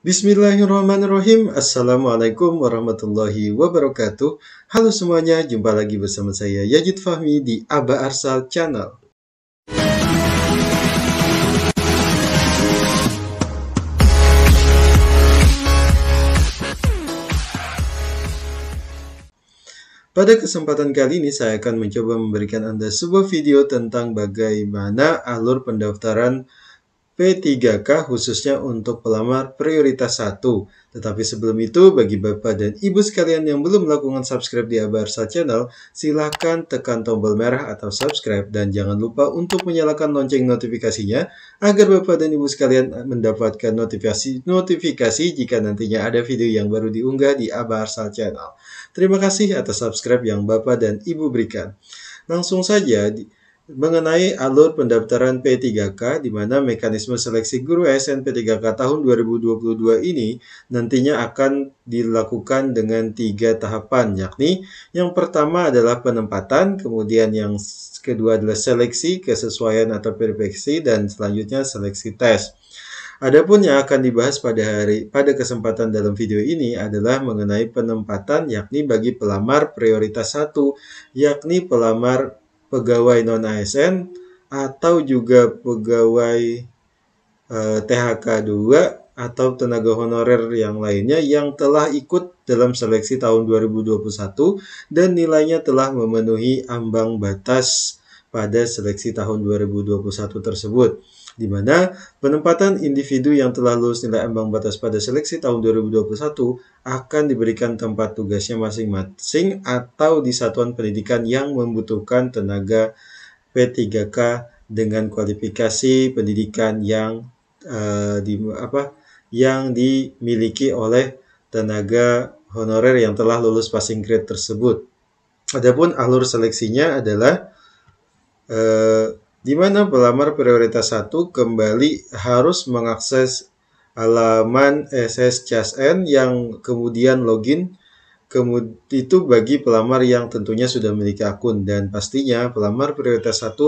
Bismillahirrahmanirrahim. Assalamualaikum warahmatullahi wabarakatuh. Halo semuanya, jumpa lagi bersama saya Yazid Fahmi di Aba Arsal Channel. Pada kesempatan kali ini saya akan mencoba memberikan Anda sebuah video tentang bagaimana alur pendaftaran P3K khususnya untuk pelamar prioritas 1. Tetapi sebelum itu, bagi Bapak dan Ibu sekalian yang belum melakukan subscribe di Aba Arsal Channel, silahkan tekan tombol merah atau subscribe dan jangan lupa untuk menyalakan lonceng notifikasinya agar Bapak dan Ibu sekalian mendapatkan notifikasi jika nantinya ada video yang baru diunggah di Aba Arsal Channel. Terima kasih atas subscribe yang Bapak dan Ibu berikan. Langsung saja mengenai alur pendaftaran P3K, di mana mekanisme seleksi guru ASN P3K tahun 2022 ini nantinya akan dilakukan dengan 3 tahapan, yakni yang pertama adalah penempatan, kemudian yang kedua adalah seleksi, kesesuaian atau verifikasi, dan selanjutnya seleksi tes. Adapun yang akan dibahas pada kesempatan dalam video ini adalah mengenai penempatan, yakni bagi pelamar prioritas 1, yakni pelamar pegawai non-ASN atau juga pegawai THK 2 atau tenaga honorer yang lainnya yang telah ikut dalam seleksi tahun 2021 dan nilainya telah memenuhi ambang batas pada seleksi tahun 2021 tersebut, di mana penempatan individu yang telah lulus nilai ambang batas pada seleksi tahun 2021 akan diberikan tempat tugasnya masing-masing atau di satuan pendidikan yang membutuhkan tenaga P3K dengan kualifikasi pendidikan yang dimiliki oleh tenaga honorer yang telah lulus passing grade tersebut. Adapun alur seleksinya adalah di mana pelamar prioritas 1 kembali harus mengakses halaman SSCSN yang kemudian login. Itu bagi pelamar yang tentunya sudah memiliki akun, dan pastinya pelamar prioritas 1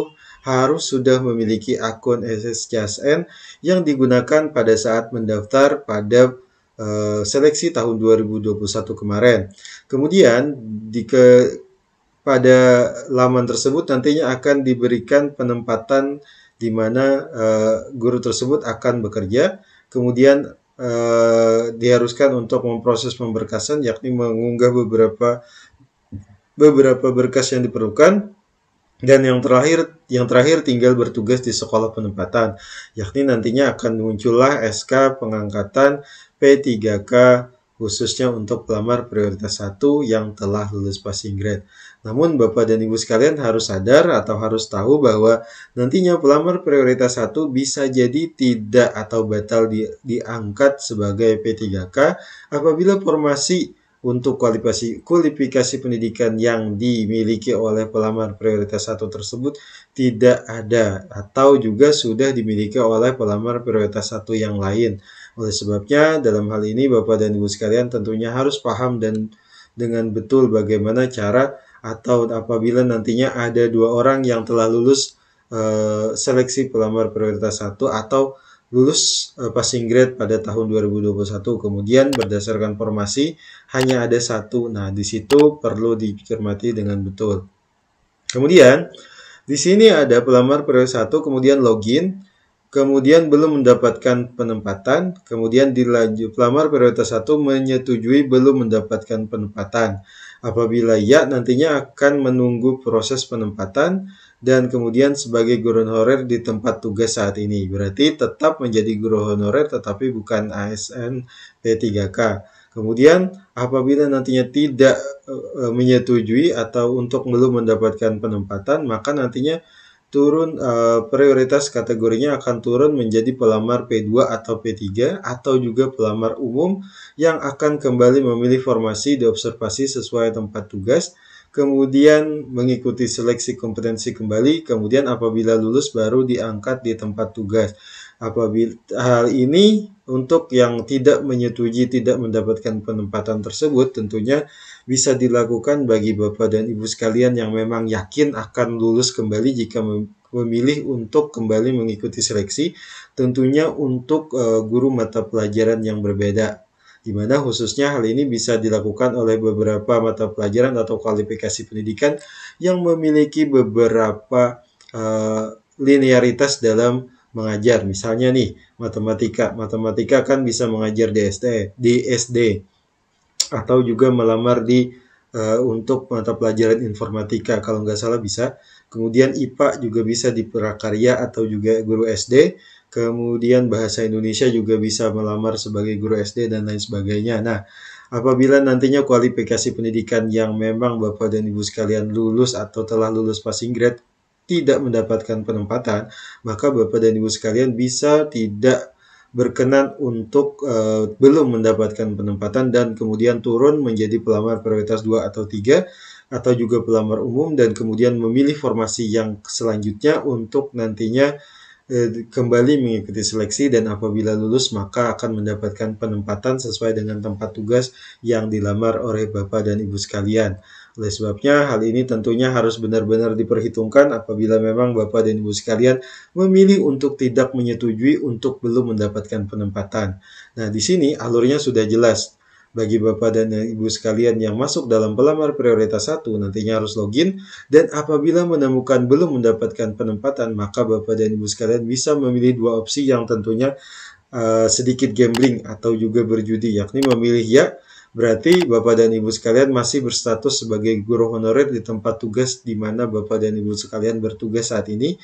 harus sudah memiliki akun SSCSN yang digunakan pada saat mendaftar pada seleksi tahun 2021 kemarin. Kemudian pada laman tersebut nantinya akan diberikan penempatan di mana guru tersebut akan bekerja, kemudian diharuskan untuk memproses pemberkasan, yakni mengunggah beberapa berkas yang diperlukan, dan yang terakhir tinggal bertugas di sekolah penempatan, yakni nantinya akan muncullah SK pengangkatan P3K khususnya untuk pelamar prioritas 1 yang telah lulus passing grade. Namun Bapak dan Ibu sekalian harus sadar atau harus tahu bahwa nantinya pelamar prioritas 1 bisa jadi tidak atau batal diangkat sebagai P3K apabila formasi untuk kualifikasi pendidikan yang dimiliki oleh pelamar prioritas 1 tersebut tidak ada atau juga sudah dimiliki oleh pelamar prioritas 1 yang lain. Oleh sebabnya, dalam hal ini Bapak dan Ibu sekalian tentunya harus paham dan dengan betul bagaimana cara atau apabila nantinya ada 2 orang yang telah lulus seleksi pelamar prioritas 1 atau lulus passing grade pada tahun 2021, kemudian berdasarkan formasi hanya ada 1. Nah, di situ perlu dicermati dengan betul. Kemudian di sini ada pelamar prioritas 1, kemudian login, kemudian belum mendapatkan penempatan, kemudian dilanjut pelamar prioritas 1 menyetujui belum mendapatkan penempatan. Apabila ya, nantinya akan menunggu proses penempatan dan kemudian sebagai guru honorer di tempat tugas saat ini. Berarti tetap menjadi guru honorer tetapi bukan ASN P3K. Kemudian apabila nantinya tidak menyetujui atau untuk belum mendapatkan penempatan, maka nantinya turun prioritas kategorinya akan turun menjadi pelamar P2 atau P3 atau juga pelamar umum yang akan kembali memilih formasi diobservasi sesuai tempat tugas, kemudian mengikuti seleksi kompetensi kembali, kemudian apabila lulus baru diangkat di tempat tugas. Apabila hal ini untuk yang tidak menyetujui tidak mendapatkan penempatan tersebut tentunya bisa dilakukan bagi Bapak dan Ibu sekalian yang memang yakin akan lulus kembali jika memilih untuk kembali mengikuti seleksi. tentunya untuk guru mata pelajaran yang berbeda, di mana khususnya hal ini bisa dilakukan oleh beberapa mata pelajaran atau kualifikasi pendidikan yang memiliki beberapa linearitas dalam mengajar. Misalnya nih, matematika kan bisa mengajar di SD atau juga melamar untuk mata pelajaran informatika kalau nggak salah bisa. Kemudian IPA juga bisa di prakarya atau juga guru SD. Kemudian bahasa Indonesia juga bisa melamar sebagai guru SD dan lain sebagainya. Nah, apabila nantinya kualifikasi pendidikan yang memang Bapak dan Ibu sekalian lulus atau telah lulus passing grade tidak mendapatkan penempatan, maka Bapak dan Ibu sekalian bisa tidak berkenan untuk belum mendapatkan penempatan dan kemudian turun menjadi pelamar prioritas 2 atau 3 atau juga pelamar umum dan kemudian memilih formasi yang selanjutnya untuk nantinya kembali mengikuti seleksi dan apabila lulus maka akan mendapatkan penempatan sesuai dengan tempat tugas yang dilamar oleh Bapak dan Ibu sekalian. Oleh sebabnya hal ini tentunya harus benar-benar diperhitungkan apabila memang Bapak dan Ibu sekalian memilih untuk tidak menyetujui untuk belum mendapatkan penempatan. Nah, di sini alurnya sudah jelas. Bagi Bapak dan Ibu sekalian yang masuk dalam pelamar prioritas 1 nantinya harus login dan apabila menemukan belum mendapatkan penempatan maka Bapak dan Ibu sekalian bisa memilih dua opsi yang tentunya sedikit gambling atau juga berjudi, yakni memilih ya berarti Bapak dan Ibu sekalian masih berstatus sebagai guru honorer di tempat tugas di mana Bapak dan Ibu sekalian bertugas saat ini,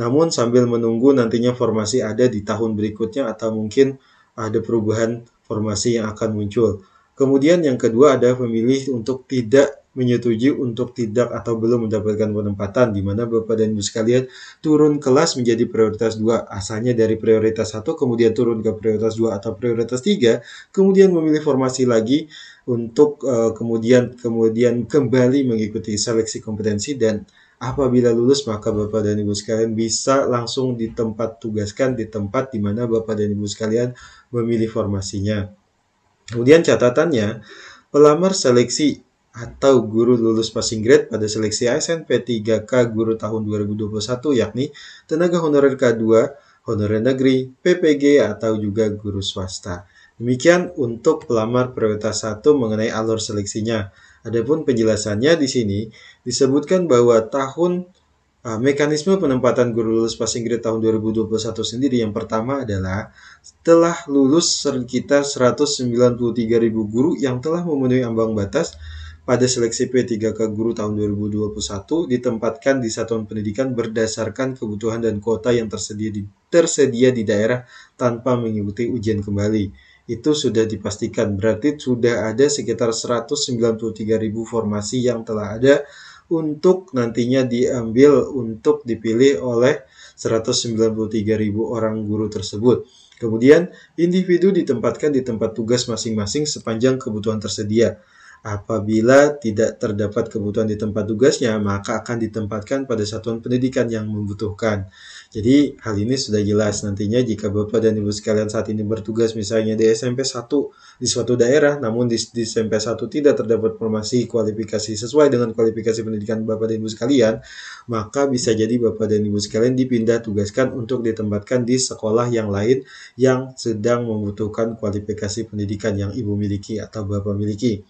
namun sambil menunggu nantinya formasi ada di tahun berikutnya atau mungkin ada perubahan formasi yang akan muncul. Kemudian yang kedua ada pemilih untuk tidak menyetujui untuk tidak atau belum mendapatkan penempatan di mana Bapak dan Ibu sekalian turun kelas menjadi prioritas 2, asalnya dari prioritas 1 kemudian turun ke prioritas 2 atau prioritas 3, kemudian memilih formasi lagi untuk kemudian kembali mengikuti seleksi kompetensi dan apabila lulus maka Bapak dan Ibu sekalian bisa langsung ditempat tugaskan di tempat di mana Bapak dan Ibu sekalian memilih formasinya. Kemudian catatannya, pelamar seleksi atau guru lulus passing grade pada seleksi ASN P3K guru tahun 2021 yakni tenaga honorer K2, honorer negeri, PPG atau juga guru swasta. Demikian untuk pelamar prioritas 1 mengenai alur seleksinya. Adapun penjelasannya di sini disebutkan bahwa mekanisme penempatan guru lulus passing grade tahun 2021 sendiri yang pertama adalah telah lulus sekitar 193.000 guru yang telah memenuhi ambang batas pada seleksi P3K guru tahun 2021 ditempatkan di satuan pendidikan berdasarkan kebutuhan dan kuota yang tersedia di daerah tanpa mengikuti ujian kembali. Itu sudah dipastikan, berarti sudah ada sekitar 193.000 formasi yang telah ada untuk nantinya diambil untuk dipilih oleh 193.000 orang guru tersebut. Kemudian, individu ditempatkan di tempat tugas masing-masing sepanjang kebutuhan tersedia. Apabila tidak terdapat kebutuhan di tempat tugasnya, maka akan ditempatkan pada satuan pendidikan yang membutuhkan. Jadi, hal ini sudah jelas. Nantinya jika Bapak dan Ibu sekalian saat ini bertugas misalnya di SMP 1 di suatu daerah, namun di SMP 1 tidak terdapat formasi kualifikasi sesuai dengan kualifikasi pendidikan Bapak dan Ibu sekalian, maka bisa jadi Bapak dan Ibu sekalian dipindah tugaskan untuk ditempatkan di sekolah yang lain yang sedang membutuhkan kualifikasi pendidikan yang Ibu miliki atau Bapak miliki.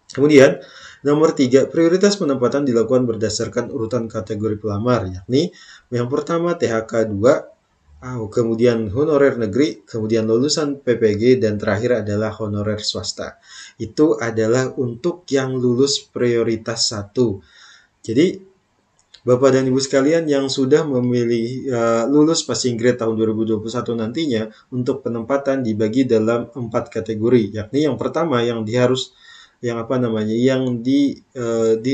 Kemudian, nomor 3, prioritas penempatan dilakukan berdasarkan urutan kategori pelamar, yakni yang pertama THK 2, kemudian honorer negeri, kemudian lulusan PPG, dan terakhir adalah honorer swasta. Itu adalah untuk yang lulus prioritas 1. Jadi, Bapak dan Ibu sekalian yang sudah memilih lulus passing grade tahun 2021 nantinya untuk penempatan dibagi dalam 4 kategori, yakni yang pertama yang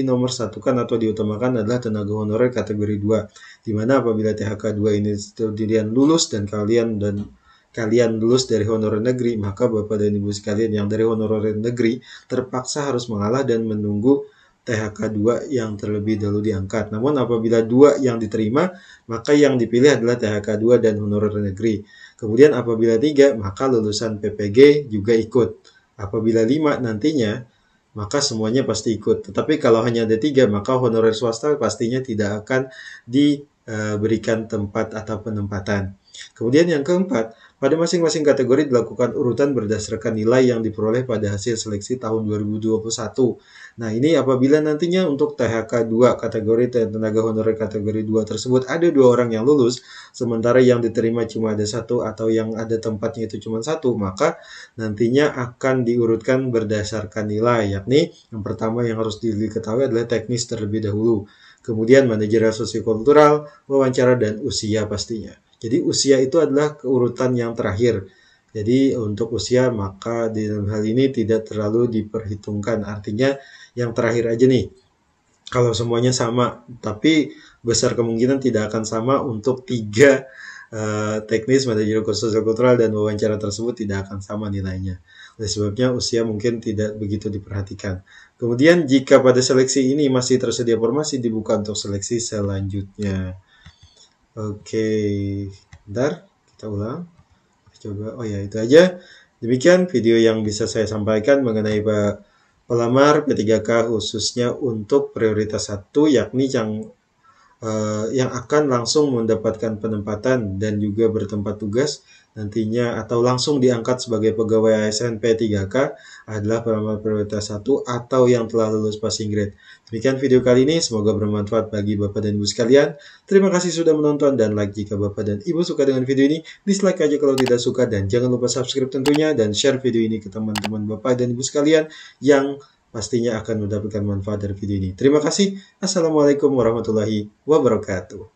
nomor satukan atau diutamakan adalah tenaga honorer kategori 2, di mana apabila THK 2 ini kemudian lulus dan kalian lulus dari honorer negeri, maka Bapak dan Ibu sekalian yang dari honorer negeri terpaksa harus mengalah dan menunggu THK 2 yang terlebih dahulu diangkat. Namun apabila 2 yang diterima, maka yang dipilih adalah THK 2 dan honorer negeri. Kemudian apabila 3, maka lulusan PPG juga ikut. Apabila 5 nantinya, maka semuanya pasti ikut. Tetapi kalau hanya ada 3, maka honorer swasta pastinya tidak akan diberikan tempat atau penempatan. Kemudian yang keempat, pada masing-masing kategori dilakukan urutan berdasarkan nilai yang diperoleh pada hasil seleksi tahun 2021. Nah, ini apabila nantinya untuk THK 2 kategori tenaga honorer kategori 2 tersebut ada 2 orang yang lulus, sementara yang diterima cuma ada 1 atau yang ada tempatnya itu cuma 1, maka nantinya akan diurutkan berdasarkan nilai, yakni yang pertama yang harus diketahui adalah teknis terlebih dahulu, kemudian manajerial sosiokultural, wawancara, dan usia pastinya. Jadi usia itu adalah keurutan yang terakhir. Jadi untuk usia maka di dalam hal ini tidak terlalu diperhitungkan. Artinya yang terakhir aja nih. Kalau semuanya sama, tapi besar kemungkinan tidak akan sama untuk 3 teknis, manajerial sosial-kultural, dan wawancara tersebut tidak akan sama nilainya. Oleh sebabnya usia mungkin tidak begitu diperhatikan. Kemudian jika pada seleksi ini masih tersedia formasi, dibuka untuk seleksi selanjutnya. Oke, bentar, kita ulang. Coba, oh ya itu aja. Demikian video yang bisa saya sampaikan mengenai pelamar P3K khususnya untuk prioritas 1, yakni yang akan langsung mendapatkan penempatan dan juga bertempat tugas nantinya atau langsung diangkat sebagai pegawai ASN P3K adalah pelamar prioritas 1 atau yang telah lulus passing grade. Demikian video kali ini, semoga bermanfaat bagi Bapak dan Ibu sekalian. Terima kasih sudah menonton dan like jika Bapak dan Ibu suka dengan video ini, dislike aja kalau tidak suka, dan jangan lupa subscribe tentunya dan share video ini ke teman-teman Bapak dan Ibu sekalian yang pastinya akan mendapatkan manfaat dari video ini. Terima kasih. Assalamualaikum warahmatullahi wabarakatuh.